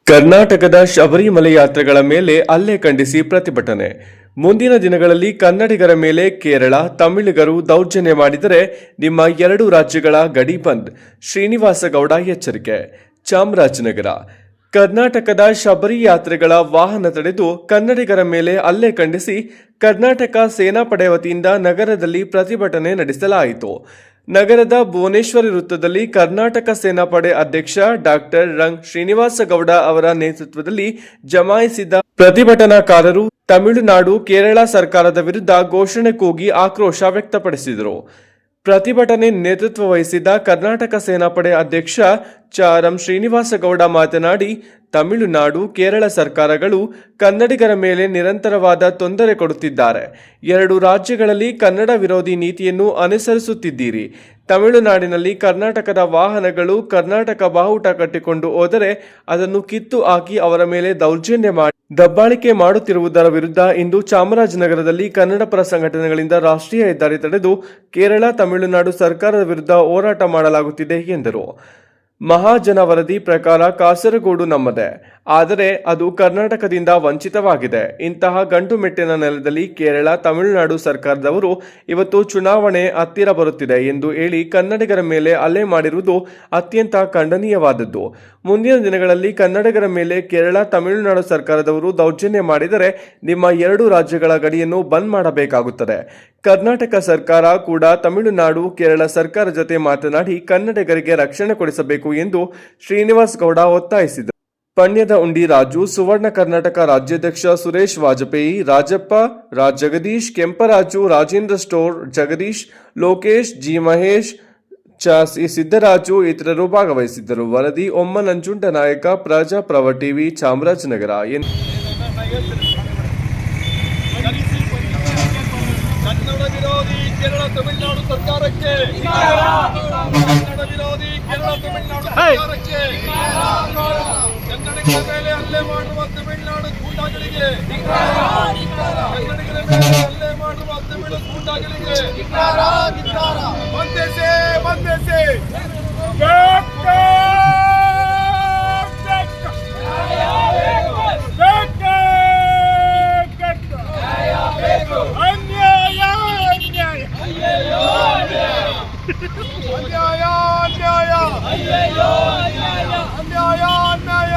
ಕರ್ನಾಟಕದ ಶಬರಿಮಲೆ ಯಾತ್ರೆಗಳ ಮೇಲೆ ಹಲ್ಲೆ ಖಂಡಿಸಿ ಪ್ರತಿಭಟನೆ. ಮುಂದಿನ ದಿನಗಳಲ್ಲಿ ಕನ್ನಡಿಗರ ಮೇಲೆ ಕೇರಳ, ತಮಿಳಿಗರು ದೌರ್ಜನ್ಯ ಮಾಡಿದರೆ ನಿಮ್ಮ ಎರಡು ರಾಜ್ಯಗಳ ಗಡಿ ಬಂದ್. ಶ್ರೀನಿವಾಸ ಗೌಡ ಎಚ್ಚರಿಕೆ. ಚಾಮರಾಜನಗರ. ಕರ್ನಾಟಕದ ಶಬರಿ ಯಾತ್ರೆಗಳ ವಾಹನ ತಡೆದು ಕನ್ನಡಿಗರ ಮೇಲೆ ಹಲ್ಲೆ ಖಂಡಿಸಿ ಕರ್ನಾಟಕ ಸೇನಾಪಡೆ ವತಿಯಿಂದ ನಗರದಲ್ಲಿ ಪ್ರತಿಭಟನೆ ನಡೆಸಲಾಯಿತು. ನಗರದ ಭುವನೇಶ್ವರಿ ವೃತ್ತದಲ್ಲಿ ಕರ್ನಾಟಕ ಸೇನಾಪಡೆ ಅಧ್ಯಕ್ಷ ಡಾಕ್ಟರ್ ಶ್ರೀನಿವಾಸ ಗೌಡ ಅವರ ನೇತೃತ್ವದಲ್ಲಿ ಜಮಾಯಿಸಿದ ಪ್ರತಿಭಟನಾಕಾರರು ತಮಿಳುನಾಡು, ಕೇರಳ ಸರ್ಕಾರದ ವಿರುದ್ಧ ಘೋಷಣೆ ಕೂಗಿ ಆಕ್ರೋಶ ವ್ಯಕ್ತಪಡಿಸಿದರು. ಪ್ರತಿಭಟನೆ ನೇತೃತ್ವ ವಹಿಸಿದ ಕರ್ನಾಟಕ ಸೇನಾಪಡೆ ಅಧ್ಯಕ್ಷ ಶ್ರೀನಿವಾಸ ಗೌಡ ಮಾತನಾಡಿ, ತಮಿಳುನಾಡು, ಕೇರಳ ಸರ್ಕಾರಗಳು ಕನ್ನಡಿಗರ ಮೇಲೆ ನಿರಂತರವಾದ ತೊಂದರೆ ಕೊಡುತ್ತಿದ್ದಾರೆ. ಎರಡು ರಾಜ್ಯಗಳಲ್ಲಿ ಕನ್ನಡ ವಿರೋಧಿ ನೀತಿಯನ್ನು ಅನುಸರಿಸುತ್ತಿದ್ದೀರಿ. ತಮಿಳುನಾಡಿನಲ್ಲಿ ಕರ್ನಾಟಕದ ವಾಹನಗಳು ಕರ್ನಾಟಕ ಬಾವುಟ ಕಟ್ಟಿಕೊಂಡು ಹೋದರೆ ಅದನ್ನು ಕಿತ್ತು ಹಾಕಿ ಅವರ ಮೇಲೆ ದೌರ್ಜನ್ಯ ಮಾಡಿ ದಬ್ಬಾಳಿಕೆ ಮಾಡುತ್ತಿರುವುದರ ವಿರುದ್ಧ ಇಂದು ಚಾಮರಾಜನಗರದಲ್ಲಿ ಕನ್ನಡಪರ ಸಂಘಟನೆಗಳಿಂದ ರಾಷ್ಟ್ರೀಯ ಹೆದ್ದಾರಿ ತಡೆದು ಕೇರಳ, ತಮಿಳುನಾಡು ಸರ್ಕಾರದ ವಿರುದ್ಧ ಹೋರಾಟ ಮಾಡಲಾಗುತ್ತಿದೆ ಎಂದರು. ಮಹಾಜನ ವರದಿ ಪ್ರಕಾರ ಕಾಸರಗೋಡು ನಮ್ಮದೇ, ಆದರೆ ಅದು ಕರ್ನಾಟಕದಿಂದ ವಂಚಿತವಾಗಿದೆ. ಇಂತಹ ಗಂಟು ಮೆಟ್ಟಿನ ನೆಲದಲ್ಲಿ ಕೇರಳ, ತಮಿಳುನಾಡು ಸರ್ಕಾರದವರು ಇವತ್ತು ಚುನಾವಣೆ ಹತ್ತಿರ ಬರುತ್ತಿದೆ ಎಂದು ಹೇಳಿ ಕನ್ನಡಿಗರ ಮೇಲೆ ಹಲ್ಲೆ ಮಾಡಿರುವುದು ಅತ್ಯಂತ ಖಂಡನೀಯವಾದದ್ದು. ಮುಂದಿನ ದಿನಗಳಲ್ಲಿ ಕನ್ನಡಿಗರ ಮೇಲೆ ಕೇರಳ, ತಮಿಳುನಾಡು ಸರ್ಕಾರದವರು ದೌರ್ಜನ್ಯ ಮಾಡಿದರೆ ನಿಮ್ಮ ಎರಡು ರಾಜ್ಯಗಳ ಗಡಿಯನ್ನು ಬಂದ್ ಮಾಡಬೇಕಾಗುತ್ತದೆ. ಕರ್ನಾಟಕ ಸರ್ಕಾರ ಕೂಡ ತಮಿಳುನಾಡು, ಕೇರಳ ಸರ್ಕಾರ ಜೊತೆ ಮಾತನಾಡಿ ಕನ್ನಡಿಗರಿಗೆ ರಕ್ಷಣೆ ಕೊಡಿಸಬೇಕು ಎಂದು ಶ್ರೀನಿವಾಸ್ ಗೌಡ ಒತ್ತಾಯಿಸಿದರು. ಪಣ್ಯದ ಉಂಡಿ ರಾಜು, ಸುವರ್ಣ ಕರ್ನಾಟಕ ರಾಜ್ಯಾಧ್ಯಕ್ಷ Suresh Vajpayee, Rajappa, Jagadish, Kemparaju, Rajendra store, Jagadish, Lokesh, G Mahesh, C Siddaraju ಇತರರು ಭಾಗವಹಿಸಿದ್ದರು. ವರದಿ ಒಮ್ಮ ನಂಜುಂಡನಾಯಕ, ಪ್ರಜಾಪ್ರಭ ಟಿವಿ, ಚಾಮರಾಜನಗರ. ಕನ್ನಡ ವಿರೋಧಿ ಕೇರಳ ತಮಿಳುನಾಡು ಸರ್ಕಾರಕ್ಕೆ, ಕನ್ನಡ ವಿರೋಧಿ ಕೇರಳ ತಮಿಳುನಾಡು ಸರ್ಕಾರಕ್ಕೆ, ಕನ್ನಡಿಗರ ಮೇಲೆ ಹಲ್ಲೆ ಮಾಡುವ ತಮಿಳುನಾಡು ಗೂಂಡಾಗಳಿಗೆ, ಕನ್ನಡಿಗರ ಮೇಲೆ ಹಲ್ಲೆ ಮಾಡುವ ತಮಿಳು ಗೂಂಡಾಗಳಿಗೆ ಬಂಧಿಸಿ ಬಂಧಿಸಿ ಅನ್ಯಾಯ ಅನ್ಯಾಯ ಅನ್ಯಾಯ ಅನ್ಯಾಯ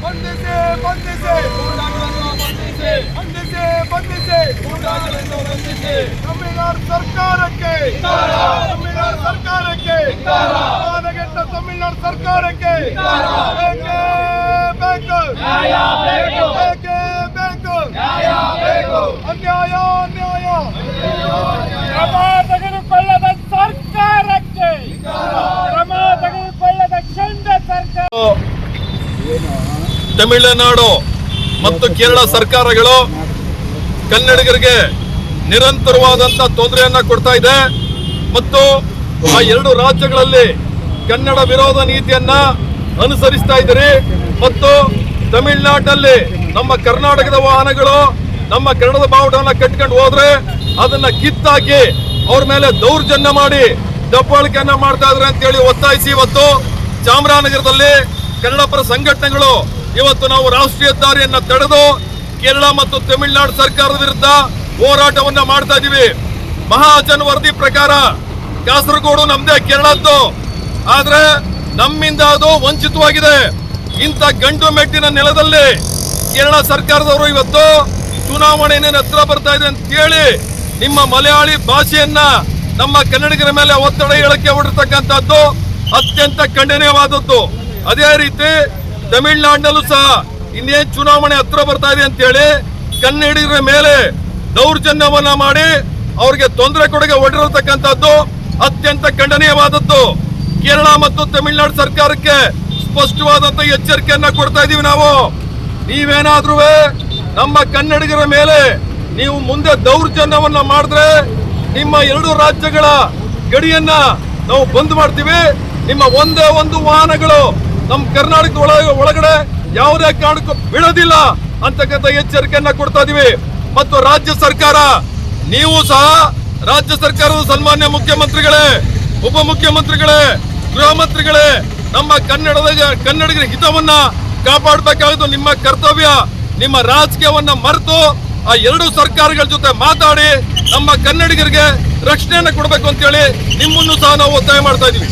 ಬಂಧಿಸಿ ಬಂಧಿಸಿ ಬಂಧಿಸಿ ಬಂಧಿಸಿ ತಮಿಳುನಾಡು ಸರ್ಕಾರಕ್ಕೆ, ತಮಿಳುನಾಡು ಸರ್ಕಾರಕ್ಕೆ, ಮಾನಗೆಟ್ಟ ತಮಿಳುನಾಡು ಸರ್ಕಾರಕ್ಕೆ ಬೇಕೇ ಬೇಕು, ಬೇಕೇ ಬೇಕು, ಅನ್ಯಾಯ ಅನ್ಯಾಯ ಕ್ರಮ ತೆಗೆದುಕೊಳ್ಳದ ಸರ್ಕಾರಕ್ಕೆ, ಕ್ರಮ ತೆಗೆದುಕೊಳ್ಳದ ಕೇಂದ್ರ ಸರ್ಕಾರ. ತಮಿಳುನಾಡು ಮತ್ತು ಕೇರಳ ಸರ್ಕಾರಗಳು ಕನ್ನಡಿಗರಿಗೆ ನಿರಂತರವಾದಂತಹ ತೊಂದರೆಯನ್ನ ಕೊಡ್ತಾ ಇದೆ ಮತ್ತು ಆ ಎರಡು ರಾಜ್ಯಗಳಲ್ಲಿ ಕನ್ನಡ ವಿರೋಧ ನೀತಿಯನ್ನ ಅನುಸರಿಸ್ತಾ ಇದ್ದಾರೆ ಮತ್ತು ತಮಿಳುನಾಡಿನಲ್ಲಿ ನಮ್ಮ ಕರ್ನಾಟಕದ ವಾಹನಗಳು ನಮ್ಮ ಕನ್ನಡದ ಬಾವುಟವನ್ನ ಕಟ್ಕೊಂಡು ಹೋದ್ರೆ ಅದನ್ನ ಕಿತ್ತಾಕಿ ಅವ್ರ ಮೇಲೆ ದೌರ್ಜನ್ಯ ಮಾಡಿ ದಬ್ಬಾಳಿಕೆಯನ್ನ ಮಾಡ್ತಾ ಇದ್ದಾರೆ ಅಂತ ಹೇಳಿ ಒತ್ತಾಯಿಸಿ ಇವತ್ತು ಚಾಮರಾಜನಗರದಲ್ಲಿ ಕನ್ನಡಪರ ಸಂಘಟನೆಗಳು ಇವತ್ತು ನಾವು ರಾಷ್ಟ್ರೀಯ ಹೆದ್ದಾರಿಯನ್ನ ತಡೆದು ಕೇರಳ ಮತ್ತು ತಮಿಳುನಾಡು ಸರ್ಕಾರದ ವಿರುದ್ಧ ಹೋರಾಟವನ್ನ ಮಾಡ್ತಾ ಇದೀವಿ. ಮಹಾಜನ ವರದಿ ಪ್ರಕಾರ ಕಾಸರಗೋಡು ನಮ್ದೇ, ಕೇರಳದ್ದು, ಆದ್ರೆ ನಮ್ಮಿಂದ ಅದು ವಂಚಿತವಾಗಿದೆ. ಇಂಥ ಗಂಡು ಮೆಟ್ಟಿನ ನೆಲದಲ್ಲಿ ಕೇರಳ ಸರ್ಕಾರದವರು ಇವತ್ತು ಚುನಾವಣೆ ಹತ್ರ ಬರ್ತಾ ಇದೆ ಅಂತ ಹೇಳಿ ನಿಮ್ಮ ಮಲಯಾಳಿ ಭಾಷೆಯನ್ನ ನಮ್ಮ ಕನ್ನಡಿಗರ ಮೇಲೆ ಒತ್ತಡ ಹೇಳಕ್ಕೆ ಹೊರತಕ್ಕಂಥದ್ದು ಅತ್ಯಂತ ಖಂಡನೀಯವಾದದ್ದು. ಅದೇ ರೀತಿ ತಮಿಳುನಾಡಿನಲ್ಲೂ ಸಹ ಇನ್ನೇನ್ ಚುನಾವಣೆ ಹತ್ರ ಬರ್ತಾ ಇದೆ ಅಂತ ಹೇಳಿ ಕನ್ನಡಿಗರ ಮೇಲೆ ದೌರ್ಜನ್ಯವನ್ನ ಮಾಡಿ ಅವ್ರಿಗೆ ತೊಂದರೆ ಕೊಡಗೆ ಹೊರಟಿರತಕ್ಕಂಥದ್ದು ಅತ್ಯಂತ ಖಂಡನೀಯವಾದದ್ದು. ಕೇರಳ ಮತ್ತು ತಮಿಳುನಾಡು ಸರ್ಕಾರಕ್ಕೆ ಸ್ಪಷ್ಟವಾದಂತ ಎಚ್ಚರಿಕೆಯನ್ನ ಕೊಡ್ತಾ ಇದೀವಿ ನಾವು. ನೀವೇನಾದ್ರೂ ನಮ್ಮ ಕನ್ನಡಿಗರ ಮೇಲೆ ನೀವು ಮುಂದೆ ದೌರ್ಜನ್ಯವನ್ನ ಮಾಡಿದ್ರೆ ನಿಮ್ಮ ಎರಡು ರಾಜ್ಯಗಳ ಗಡಿಯನ್ನ ನಾವು ಬಂದ್ ಮಾಡ್ತೀವಿ. ನಿಮ್ಮ ಒಂದೇ ಒಂದು ವಾಹನಗಳು ನಮ್ಮ ಕರ್ನಾಟಕದ ಒಳಗಡೆ ಯಾವುದೇ ಕಾರಣಕ್ಕೂ ಬಿಡೋದಿಲ್ಲ ಅಂತಕ್ಕಂಥ ಎಚ್ಚರಿಕೆಯನ್ನ ಕೊಡ್ತಾ ಇದೀವಿ. ಮತ್ತು ರಾಜ್ಯ ಸರ್ಕಾರ, ನೀವು ಸಹ ರಾಜ್ಯ ಸರ್ಕಾರದ ಸನ್ಮಾನ್ಯ ಮುಖ್ಯಮಂತ್ರಿಗಳೇ, ಉಪಮುಖ್ಯಮಂತ್ರಿಗಳೇ, ಗೃಹ ಮಂತ್ರಿಗಳೇ, ನಮ್ಮ ಕನ್ನಡಿಗರ ಹಿತವನ್ನ ಕಾಪಾಡಬೇಕಾದ್ದು ನಿಮ್ಮ ಕರ್ತವ್ಯ. ನಿಮ್ಮ ರಾಜಕೀಯವನ್ನ ಮರೆತು ಆ ಎರಡು ಸರ್ಕಾರಗಳ ಜೊತೆ ಮಾತಾಡಿ ನಮ್ಮ ಕನ್ನಡಿಗರಿಗೆ ರಕ್ಷಣೆಯನ್ನ ಕೊಡಬೇಕು ಅಂತ ಹೇಳಿ ನಿಮ್ಮನ್ನು ಸಹ ನಾವು ಒತ್ತಾಯ ಮಾಡ್ತಾ ಇದೀವಿ.